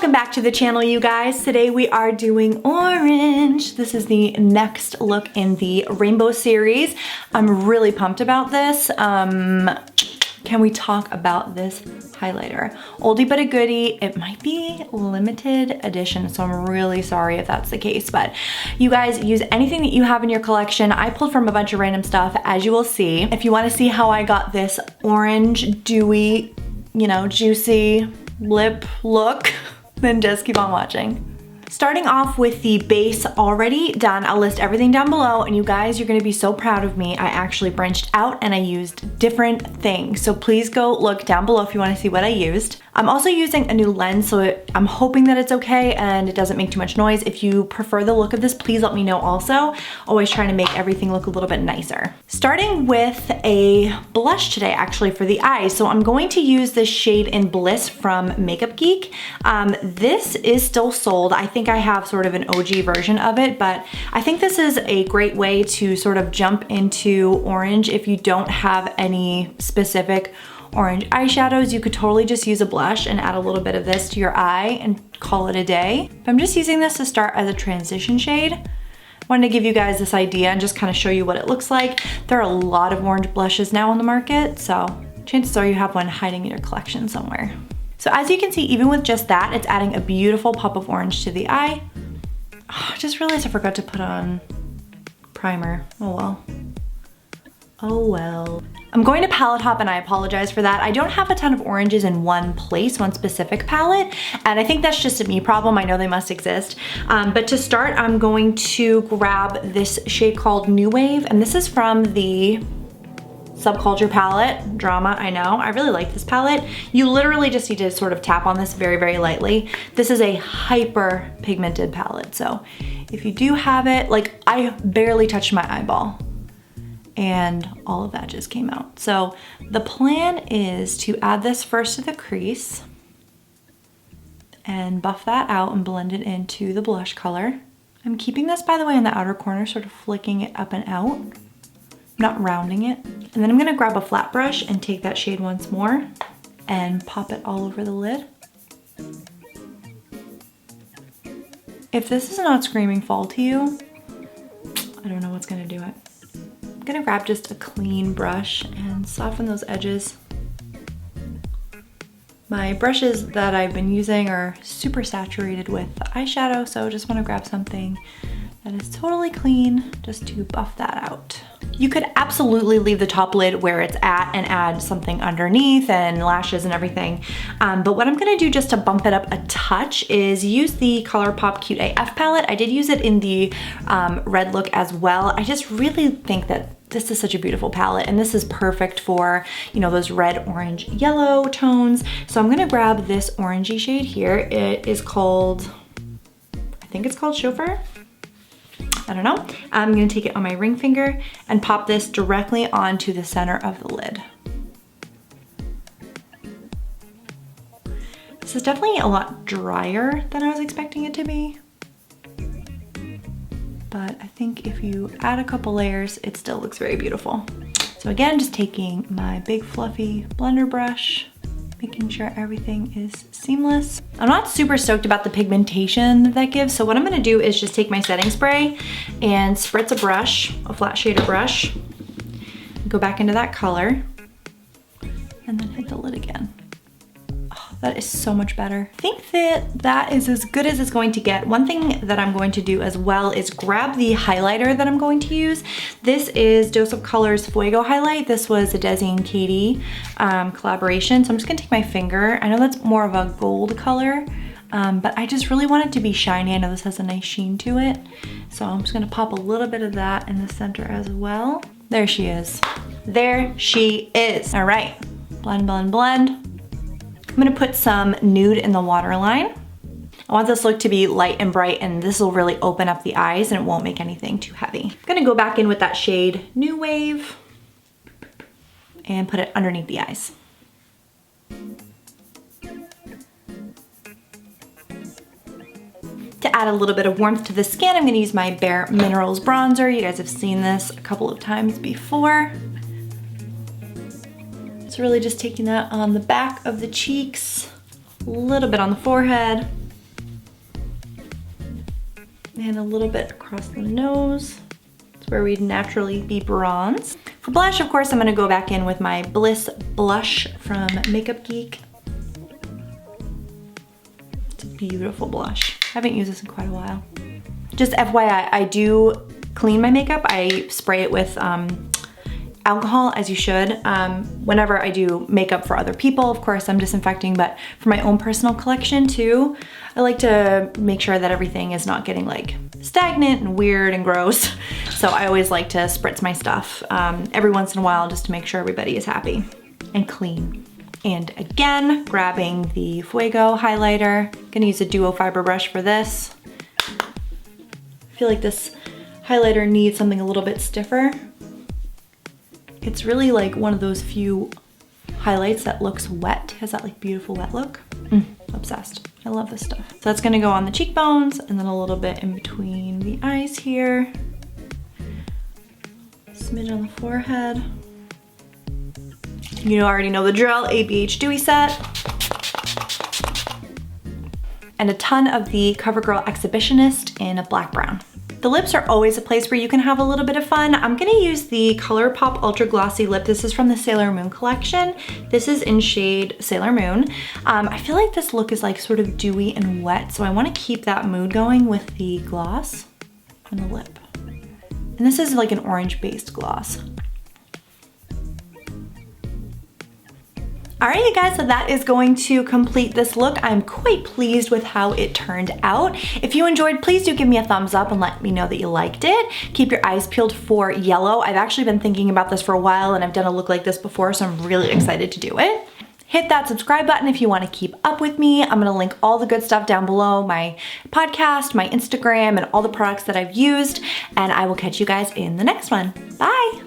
Welcome back to the channel, you guys. Today we are doing orange. This is the next look in the rainbow series. I'm really pumped about this. Can we talk about this highlighter? Oldie but a goodie. It might be limited edition, so I'm really sorry if that's the case, but you guys use anything that you have in your collection. I pulled from a bunch of random stuff, as you will see. If you want to see how I got this orange, dewy, you know, juicy lip look, then just keep on watching. Starting off with the base already done, I'll list everything down below, and you guys, you're gonna be so proud of me. I actually branched out and I used different things. So please go look down below if you wanna see what I used. I'm also using a new lens, so I'm hoping that it's okay and it doesn't make too much noise. If you prefer the look of this, please let me know also. Always trying to make everything look a little bit nicer. Starting with a blush today, actually, for the eyes. So I'm going to use this shade in Bliss from Makeup Geek. This is still sold. I think I have sort of an OG version of it, but I think this is a great way to sort of jump into orange if you don't have any specific orange eyeshadows. You could totally just use a blush and add a little bit of this to your eye and call it a day. But I'm just using this to start as a transition shade. I wanted to give you guys this idea and just kind of show you what it looks like. There are a lot of orange blushes now on the market, so chances are you have one hiding in your collection somewhere. So as you can see, even with just that, it's adding a beautiful pop of orange to the eye. Oh, I just realized I forgot to put on primer. Oh well. Oh well. I'm going to palette hop and I apologize for that. I don't have a ton of oranges in one place, one specific palette, and I think that's just a me problem. I know they must exist. But to start, I'm going to grab this shade called New Wave, and this is from the Subculture palette. Drama, I know. I really like this palette. You literally just need to sort of tap on this very, very lightly. This is a hyper pigmented palette, so if you do have it, like I barely touched my eyeball and all of that just came out. So the plan is to add this first to the crease and buff that out and blend it into the blush color. I'm keeping this, by the way, in the outer corner, sort of flicking it up and out, not rounding it. And then I'm gonna grab a flat brush and take that shade once more and pop it all over the lid. If this is not screaming fall to you, I don't know what's gonna do it. I'm gonna grab just a clean brush and soften those edges. My brushes that I've been using are super saturated with eyeshadow, so I just wanna grab something that is totally clean just to buff that out. You could absolutely leave the top lid where it's at and add something underneath and lashes and everything. But what I'm gonna do just to bump it up a touch is use the ColourPop Cute AF palette. I did use it in the red look as well. I just really think that this is such a beautiful palette, and this is perfect for, you know, those red, orange, yellow tones. So I'm gonna grab this orangey shade here. It is called, I think it's called Chauffer. I don't know. I'm gonna take it on my ring finger and pop this directly onto the center of the lid. This is definitely a lot drier than I was expecting it to be. But I think if you add a couple layers, it still looks very beautiful. So again, just taking my big fluffy blender brush, making sure everything is seamless. I'm not super stoked about the pigmentation that gives, so what I'm gonna do is just take my setting spray and spritz a brush, a flat shader brush, go back into that color, and then hit the lid again. Oh, that is so much better. I think that that is as good as it's going to get. One thing that I'm going to do as well is grab the highlighter that I'm going to use. This is Dose of Color's Fuego highlight. This was a Desi and Katie collaboration. So I'm just gonna take my finger. I know that's more of a gold color, but I just really want it to be shiny. I know this has a nice sheen to it. So I'm just gonna pop a little bit of that in the center as well. There she is. There she is. All right, blend, blend, blend. I'm gonna put some nude in the waterline. I want this look to be light and bright, and this will really open up the eyes and it won't make anything too heavy. I'm gonna go back in with that shade New Wave and put it underneath the eyes. To add a little bit of warmth to the skin, I'm gonna use my bareMinerals bronzer. You guys have seen this a couple of times before. It's really just taking that on the back of the cheeks, a little bit on the forehead, and a little bit across the nose. It's where we'd naturally be bronze. For blush, of course, I'm gonna go back in with my Bliss blush from Makeup Geek. It's a beautiful blush. I haven't used this in quite a while. Just FYI, I do clean my makeup. I spray it with alcohol, as you should. Whenever I do makeup for other people, of course, I'm disinfecting, but for my own personal collection too, I like to make sure that everything is not getting like stagnant and weird and gross. So I always like to spritz my stuff every once in a while just to make sure everybody is happy and clean. And again, grabbing the Fuego highlighter. Gonna use a duo fiber brush for this. I feel like this highlighter needs something a little bit stiffer. It's really like one of those few highlights that looks wet. Has that like beautiful wet look. Obsessed. I love this stuff. So that's gonna go on the cheekbones and then a little bit in between the eyes here. Smidge on the forehead. You already know the drill, ABH Dewy Set. And a ton of the CoverGirl Exhibitionist in a black brown. The lips are always a place where you can have a little bit of fun. I'm gonna use the ColourPop Ultra Glossy Lip. This is from the Sailor Moon collection. This is in shade Sailor Moon. I feel like this look is like sort of dewy and wet, so I wanna keep that mood going with the gloss on the lip. And this is like an orange-based gloss. All right, you guys, so that is going to complete this look. I'm quite pleased with how it turned out. If you enjoyed, please do give me a thumbs up and let me know that you liked it. Keep your eyes peeled for yellow. I've actually been thinking about this for a while and I've done a look like this before, so I'm really excited to do it. Hit that subscribe button if you want to keep up with me. I'm gonna link all the good stuff down below, my podcast, my Instagram, and all the products that I've used, and I will catch you guys in the next one. Bye.